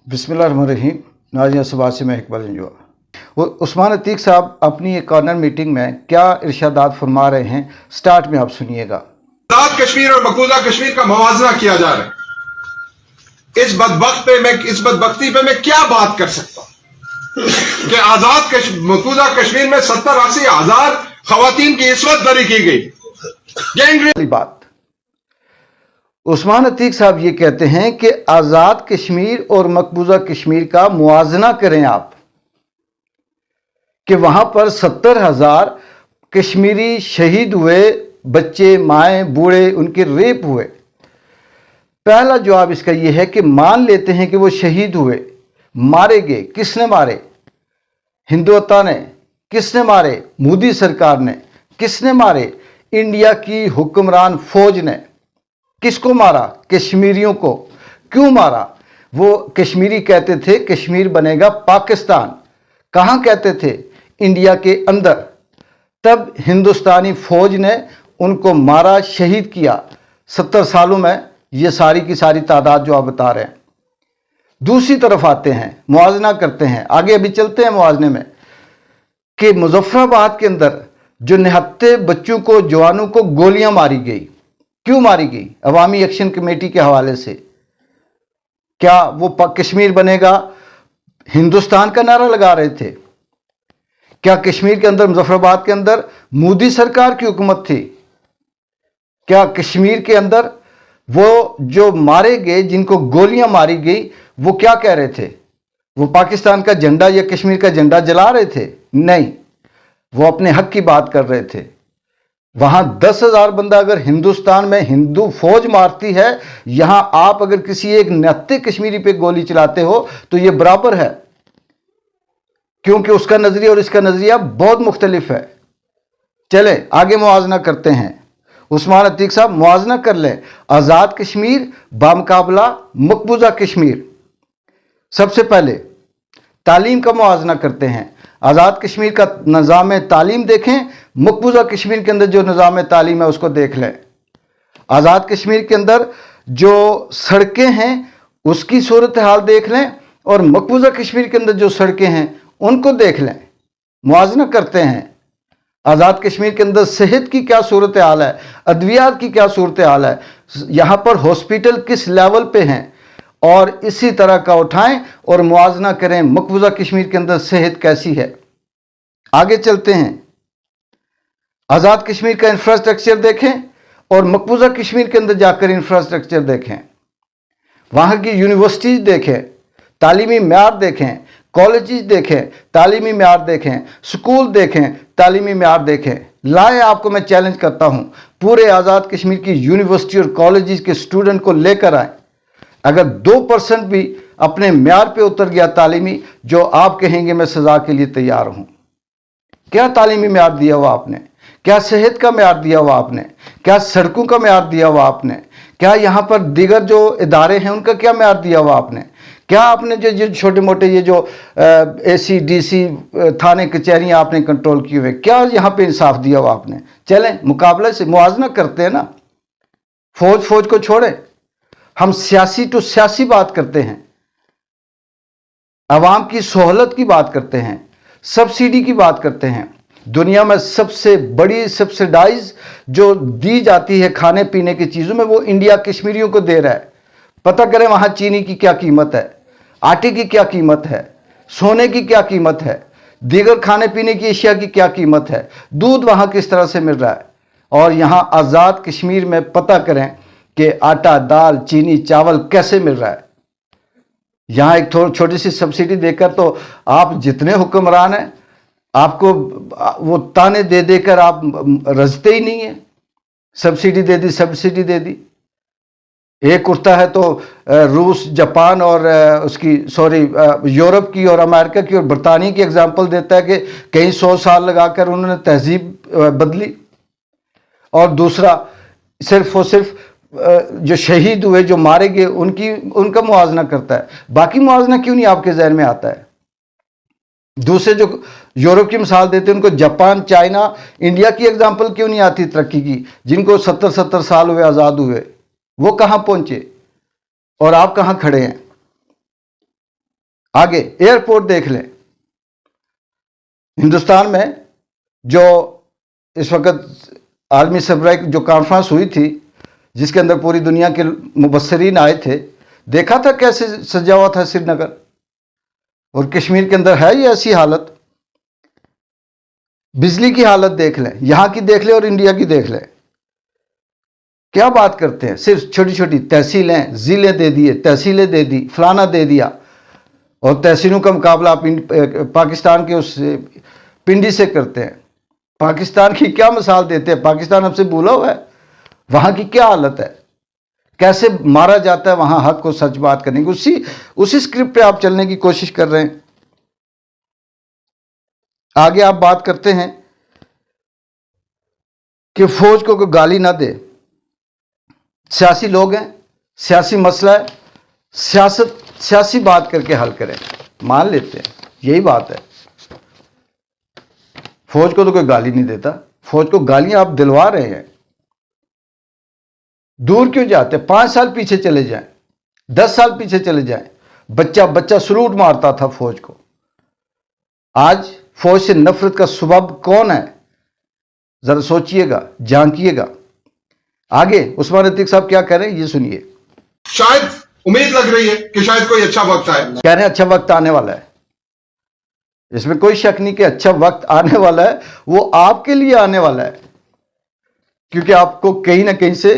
बिस्मिल्लाहिर्रहमानिर्रहीम। नाज़रीन सुबह से मैं इकबाल इंजवा। उस्मान अतीक साहब अपनी एक कॉर्नर मीटिंग में क्या इरशादात फरमा रहे हैं, स्टार्ट में आप सुनिएगा। आज़ाद कश्मीर और मकबूजा कश्मीर का मुवाजना किया जा रहा है। इस बदबख्ती पे मैं क्या बात कर सकता हूं कि आजाद मकबूजा कश्मीर में 70-80 हजार खवातीन की इस वक्त बरी की गई। बात उस्मान अतीक साहब ये कहते हैं कि आज़ाद कश्मीर और मकबूजा कश्मीर का मुआजना करें आप, कि वहां पर 70,000 कश्मीरी शहीद हुए, बच्चे, माएँ, बूढ़े, उनके रेप हुए। पहला जवाब इसका यह है कि मान लेते हैं कि वो शहीद हुए, मारे गए। किसने मारे? हिंदुत्व ने। किसने मारे? मोदी सरकार ने। किसने मारे? इंडिया की हुक्मरान फौज ने। किसको मारा? कश्मीरियों को। क्यों मारा? वो कश्मीरी कहते थे कश्मीर बनेगा पाकिस्तान। कहां कहते थे? इंडिया के अंदर। तब हिंदुस्तानी फौज ने उनको मारा, शहीद किया। 70 सालों में ये सारी की सारी तादाद जो आप बता रहे हैं। दूसरी तरफ आते हैं, मुआजना करते हैं, आगे अभी चलते हैं मुआजने में, कि मुजफ्फराबाद के अंदर जो निहत्ते बच्चों को, जवानों को गोलियां मारी गई। क्यों मारी गई? अवामी एक्शन कमेटी के हवाले से। क्या वो कश्मीर बनेगा हिंदुस्तान का नारा लगा रहे थे? क्या कश्मीर के अंदर, मुजफ्फराबाद के अंदर मोदी सरकार की हुकूमत थी? क्या कश्मीर के अंदर वो जो मारे गए, जिनको गोलियां मारी गई, वो क्या कह रहे थे? वो पाकिस्तान का झंडा या कश्मीर का झंडा जला रहे थे? नहीं, वो अपने हक की बात कर रहे थे। वहां 10,000 बंदा अगर हिंदुस्तान में हिंदू फौज मारती है, यहां आप अगर किसी एक नत्ते कश्मीरी पे गोली चलाते हो तो ये बराबर है, क्योंकि उसका नजरिया और इसका नजरिया बहुत मुख्तलिफ है। चले आगे मुआजना करते हैं। उस्मान अतीक साहब मुआजना कर लें, आज़ाद कश्मीर बामुकाबला मकबूजा कश्मीर। सबसे पहले तालीम का मुआजना करते हैं। आज़ाद कश्मीर का निज़ाम तालीम देखें, मकबूजा कश्मीर के अंदर जो निज़ाम तालीम है उसको देख लें। आज़ाद कश्मीर के अंदर जो सड़कें हैं उसकी सूरत हाल देख लें, और मकबूजा कश्मीर के अंदर जो सड़कें हैं उनको देख लें। मुआजना करते हैं आज़ाद कश्मीर के अंदर सेहत की क्या सूरत हाल है, अद्वियात की क्या सूरत हाल है, यहाँ पर हॉस्पिटल किस लेवल पे हैं, और इसी तरह का उठाएं और मुआजना करें मकबूजा कश्मीर के अंदर सेहत कैसी है। आगे चलते हैं, आज़ाद कश्मीर का इंफ्रास्ट्रक्चर देखें और मकबूजा कश्मीर के अंदर जाकर इंफ्रास्ट्रक्चर देखें। वहाँ की यूनिवर्सिटीज देखें, तालीमी म्यार देखें, कॉलेजेस देखें, तालीमी म्यार देखें, स्कूल देखें, तालीमी म्यार देखें। लाए आपको मैं चैलेंज करता हूँ, पूरे आज़ाद कश्मीर की यूनिवर्सिटी और कॉलेजेस के स्टूडेंट को लेकर आए। अगर 2% भी अपने म्यार पे उतर गया तालीमी, जो आप कहेंगे मैं सजा के लिए तैयार हूं। क्या तालीमी म्यार दिया हुआ आपने? क्या सेहत का म्यार दिया हुआ आपने? क्या सड़कों का म्यार दिया हुआ आपने? क्या यहां पर दीगर जो इदारे हैं उनका क्या म्यार दिया हुआ आपने? क्या आपने जो छोटे मोटे ये जो AC DC थाने कचहरियां आपने कंट्रोल किए हुए, क्या यहां पे इंसाफ दिया हुआ आपने? चलें मुकाबले से मुआजना करते हैं ना। फौज को छोड़े, हम सियासी टू सियासी बात करते हैं, आवाम की सहूलत की बात करते हैं, सब्सिडी की बात करते हैं। दुनिया में सबसे बड़ी सब्सिडाइज जो दी जाती है खाने पीने की चीज़ों में, वो इंडिया कश्मीरियों को दे रहा है। पता करें वहाँ चीनी की क्या कीमत है, आटे की क्या कीमत है, सोने की क्या कीमत है, दीगर खाने पीने की अशिया की क्या कीमत है, दूध वहाँ किस तरह से मिल रहा है। और यहाँ आज़ाद कश्मीर में पता करें कि आटा, दाल, चीनी, चावल कैसे मिल रहा है। यहाँ एक छोटी सी सब्सिडी देकर तो आप जितने हुक्मरान हैं, आपको वो ताने दे देकर आप रजते ही नहीं है। सब्सिडी दे दी, सब्सिडी दे दी। एक उठता है तो रूस, जापान और यूरोप की और अमेरिका की और बरतानिया की एग्जाम्पल देता है कि कई 100 साल लगाकर उन्होंने तहजीब बदली। और दूसरा सिर्फ और सिर्फ जो शहीद हुए, जो मारे गए, उनका मुआवजा करता है। बाकी मुआवजा क्यों नहीं आपके जहन में आता है? दूसरे जो यूरोप की मिसाल देते हैं उनको जापान, चाइना, इंडिया की एग्जांपल क्यों नहीं आती तरक्की की, जिनको 70 साल हुए आज़ाद हुए? वो कहाँ पहुंचे और आप कहाँ खड़े हैं? آگے ایئرپورٹ دیکھ لیں، ہندوستان میں جو اس وقت عالمی سربراہ جو کانفرنس ہوئی تھی جس کے اندر پوری دنیا کے مبصرین آئے تھے، دیکھا تھا کیسے سجا ہوا تھا سری نگر، اور کشمیر کے اندر ہے یہ ایسی حالت۔ بجلی کی حالت دیکھ لیں، یہاں کی دیکھ لیں اور انڈیا کی دیکھ لیں، کیا بات کرتے ہیں، صرف چھوٹی چھوٹی تحصیلیں، ضلع دے دیے، تحصیلیں دے دی، فلانا دے دیا، اور تحصیلوں کا مقابلہ آپ پاکستان کے اس پنڈی سے کرتے ہیں۔ پاکستان کی کیا مثال دیتے ہیں؟ پاکستان ہم سے بھولا ہوا ہے، وہاں کی کیا حالت ہے، کیسے مارا جاتا ہے وہاں حق کو سچ بات کرنے کی، اسی سکرپٹ پہ آپ چلنے کی کوشش کر رہے ہیں۔ آگے آپ بات کرتے ہیں کہ فوج کو کوئی گالی نہ دے، سیاسی لوگ ہیں، سیاسی مسئلہ ہے، سیاسی بات کر کے حل کریں، مان لیتے ہیں یہی بات ہے۔ فوج کو تو کوئی گالی نہیں دیتا، فوج کو گالیاں آپ دلوا رہے ہیں۔ دور کیوں جاتے؟ 5 سال پیچھے چلے جائیں، 10 سال پیچھے چلے جائیں، بچہ سلوٹ مارتا تھا فوج کو۔ آج فوج سے نفرت کا سبب کون ہے؟ ذرا سوچئے گا، جھانکیے گا۔ آگے عثمان عتیق صاحب کیا کہہ رہے ہیں یہ سنیے۔ شاید امید لگ رہی ہے کہ شاید کوئی اچھا وقت آئے۔ کہہ رہے ہیں اچھا وقت آنے والا ہے، اس میں کوئی شک نہیں کہ اچھا وقت آنے والا ہے، وہ آپ کے لیے آنے والا ہے، کیونکہ آپ کو کہیں نہ کہیں سے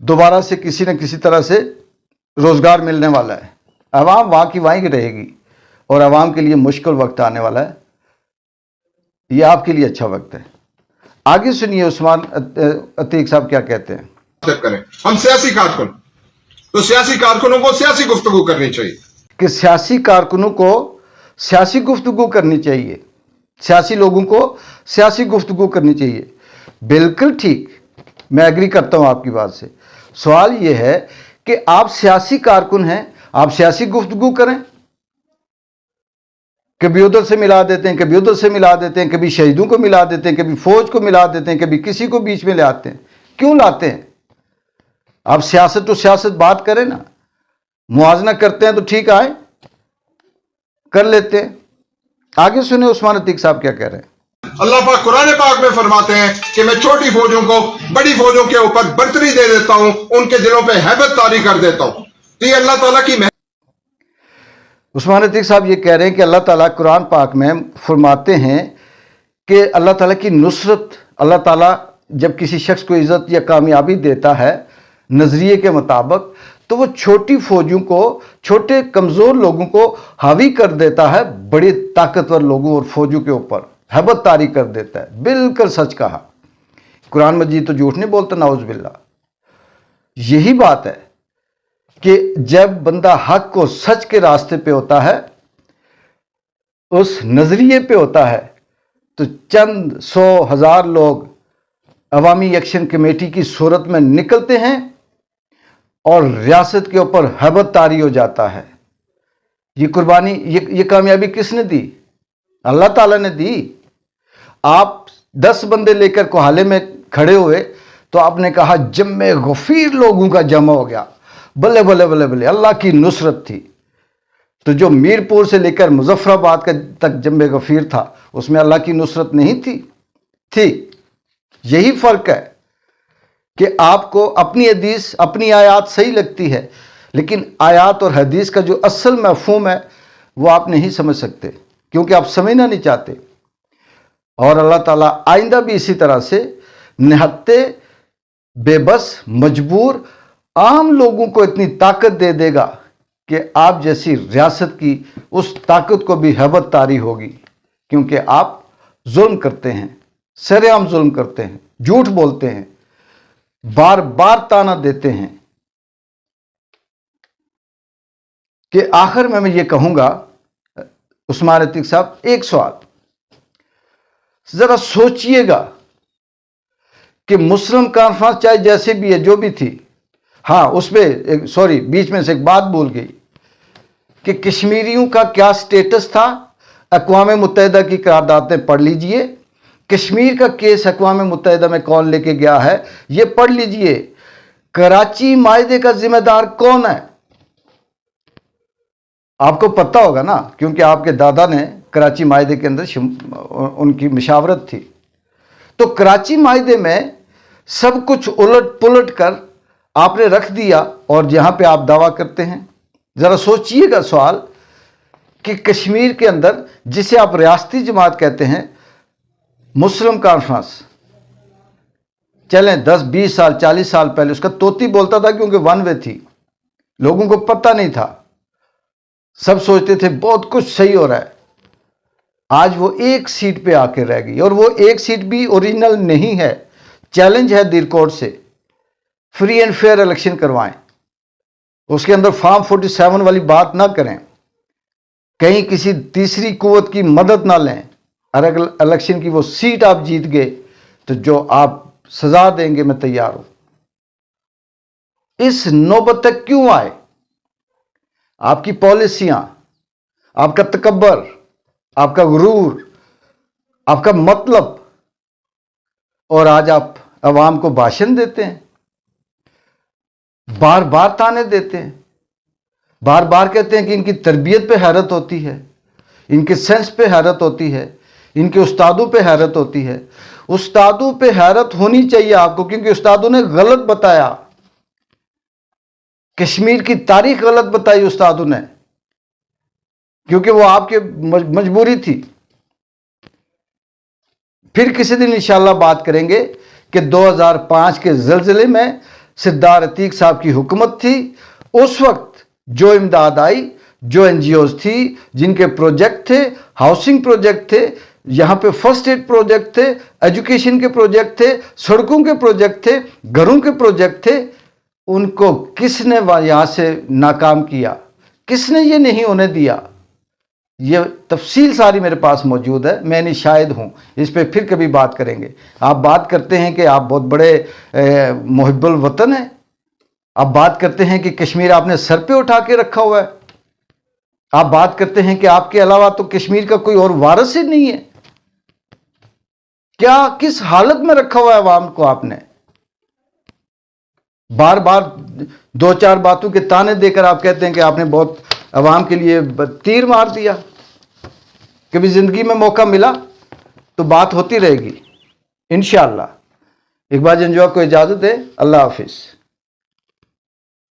دوبارہ سے کسی نہ کسی طرح سے روزگار ملنے والا ہے، عوام وہاں کی وہیں رہے گی، اور عوام کے لیے مشکل وقت آنے والا ہے، یہ آپ کے لیے اچھا وقت ہے۔ آگے سنیے عثمان عتیق صاحب کیا کہتے ہیں۔ کریں ہم سیاسی کارکن، تو سیاسی کارکنوں کو سیاسی گفتگو کرنی چاہیے، کہ سیاسی کارکنوں کو سیاسی گفتگو کرنی چاہیے، سیاسی لوگوں کو سیاسی گفتگو کرنی چاہیے۔ بالکل ٹھیک، میں ایگری کرتا ہوں آپ کی بات سے۔ سوال یہ ہے کہ آپ سیاسی کارکن ہیں، آپ سیاسی گفتگو کریں، کبھی ادھر سے ملا دیتے ہیں، کبھی ادھر سے ملا دیتے ہیں، کبھی شہیدوں کو ملا دیتے ہیں، کبھی فوج کو ملا دیتے ہیں، کبھی کسی کو بیچ میں لے آتے ہیں۔ کیوں لاتے ہیں؟ آپ سیاست تو سیاست بات کریں نا، موازنہ کرتے ہیں تو ٹھیک آئے کر لیتے ہیں۔ آگے سنیں عثمان عتیق صاحب کیا کہہ رہے ہیں۔ اللہ پاک قرآن پاک میں فرماتے ہیں کہ میں چھوٹی فوجوں کو بڑی فوجوں کے اوپر برتری دے دیتا ہوں، ان کے دلوں پہ ہیبت طاری کر دیتا ہوں۔ تو یہ اللہ تعالیٰ کی عثمان عتیق صاحب یہ کہہ رہے ہیں کہ اللہ تعالیٰ قرآن پاک میں فرماتے ہیں کہ اللہ تعالیٰ کی نصرت، اللہ تعالیٰ جب کسی شخص کو عزت یا کامیابی دیتا ہے نظریے کے مطابق، تو وہ چھوٹی فوجوں کو، چھوٹے کمزور لوگوں کو حاوی کر دیتا ہے بڑے طاقتور لوگوں اور فوجوں کے اوپر، ہیبت طاری کر دیتا ہے۔ بالکل سچ کہا، قرآن مجید تو جھوٹ نہیں بولتا، نعوذ باللہ۔ یہی بات ہے کہ جب بندہ حق کو سچ کے راستے پہ ہوتا ہے، اس نظریے پہ ہوتا ہے، تو چند 100,000 لوگ عوامی ایکشن کمیٹی کی صورت میں نکلتے ہیں اور ریاست کے اوپر ہیبت طاری ہو جاتا ہے۔ یہ قربانی، یہ کامیابی کس نے دی؟ اللہ تعالیٰ نے دی۔ آپ 10 بندے لے کر کوہالے میں کھڑے ہوئے تو آپ نے کہا جمع غفیر لوگوں کا جمع ہو گیا، بلے بلے بلے بلے، اللہ کی نصرت تھی۔ تو جو میرپور سے لے کر مظفر آباد تک جمع غفیر تھا، اس میں اللہ کی نصرت نہیں تھی۔ یہی فرق ہے کہ آپ کو اپنی حدیث، اپنی آیات صحیح لگتی ہے، لیکن آیات اور حدیث کا جو اصل مفہوم ہے وہ آپ نہیں سمجھ سکتے، کیونکہ آپ سمجھنا نہیں چاہتے۔ اور اللہ تعالیٰ آئندہ بھی اسی طرح سے نہتے، بے بس، مجبور عام لوگوں کو اتنی طاقت دے دے گا کہ آپ جیسی ریاست کی اس طاقت کو بھی ہیبت طاری ہوگی، کیونکہ آپ ظلم کرتے ہیں، سر عام ظلم کرتے ہیں، جھوٹ بولتے ہیں، بار بار تانا دیتے ہیں۔ کہ آخر میں یہ کہوں گا عثمان عتیق صاحب، ایک سوال ذرا سوچئے گا کہ مسلم کانفرنس چاہے جیسے بھی ہے، جو بھی تھی، ہاں اس پہ سوری بیچ میں سے ایک بات بھول گئی کہ کشمیریوں کا کیا سٹیٹس تھا۔ اقوام متحدہ کی قراردادیں پڑھ لیجئے، کشمیر کا کیس اقوام متحدہ میں کون لے کے گیا ہے یہ پڑھ لیجئے۔ کراچی معاہدے کا ذمہ دار کون ہے؟ आपको पता होगा ना, क्योंकि आपके दादा ने कराची माहिदे के अंदर उनकी मशावरत थी। तो कराची माहिदे में सब कुछ उलट पुलट कर आपने रख दिया, और जहां पे आप दावा करते हैं, जरा सोचिएगा सवाल कि कश्मीर के अंदर जिसे आप रियासती जमात कहते हैं, मुस्लिम कॉन्फ्रेंस, चलें 10-20 साल 40 साल पहले उसका तोती बोलता था, क्योंकि वन वे थी, लोगों को पता नहीं था, सब सोचते थे बहुत कुछ सही हो रहा है। आज वो एक सीट पे आके रह गई, और वो एक सीट भी ओरिजिनल नहीं है। चैलेंज है दिल कोर्ट से, फ्री एंड फेयर इलेक्शन करवाएं, उसके अंदर फॉर्म 47 वाली बात ना करें, कहीं किसी तीसरी कुव्वत की मदद ना लें। अगर इलेक्शन की वो सीट आप जीत गए तो जो आप सजा देंगे मैं तैयार हूं। इस नौबत तक क्यों आए? आपकी पॉलिसियां, आपका तकब्बर, आपका गुरूर, आपका मतलब, और आज आप अवाम को भाषण देते हैं, बार बार ताने देते हैं, बार बार कहते हैं कि इनकी तरबियत पे हैरत होती है, इनके सेंस पे हैरत होती है, इनके उस्तादों पे हैरत होती है। उस्तादों पे हैरत होनी चाहिए आपको, क्योंकि उस्तादों ने गलत बताया, कश्मीर की तारीख गलत बताई उस्तादों ने, क्योंकि वो आपके मजबूरी थी। फिर किसी दिन इंशाल्लाह बात करेंगे कि 2005 के ज़लज़ले में सिद्दार अतीक साहब की हुकूमत थी, उस वक्त जो इमदाद आई, जो एनजीओज थी, जिनके प्रोजेक्ट थे, हाउसिंग प्रोजेक्ट थे, यहाँ पे फर्स्ट एड प्रोजेक्ट थे, एजुकेशन के प्रोजेक्ट थे, सड़कों के प्रोजेक्ट थे, घरों के प्रोजेक्ट थे, उनको किसने यहाँ से नाकाम किया? किसने ये नहीं होने दिया? ये तफसील सारी मेरे पास मौजूद है, मैं नहीं शायद हूँ, इस पे फिर कभी बात करेंगे। आप बात करते हैं कि आप बहुत बड़े मुहिब्बुल वतन हैं, आप बात करते हैं कि कश्मीर आपने सर पे उठा के रखा हुआ है, आप बात करते हैं कि आपके अलावा तो कश्मीर का कोई और वारिस ही नहीं है। क्या किस हालत में रखा हुआ है अवाम को आपने? बार बार 2-4 बातों के ताने देकर आप कहते हैं कि आपने बहुत अवाम के लिए तीर मार दिया। कभी जिंदगी में मौका मिला तो बात होती रहेगी इंशाअल्लाह। इकबाल जंजुआ को इजाजत दे, अल्लाह हाफिज।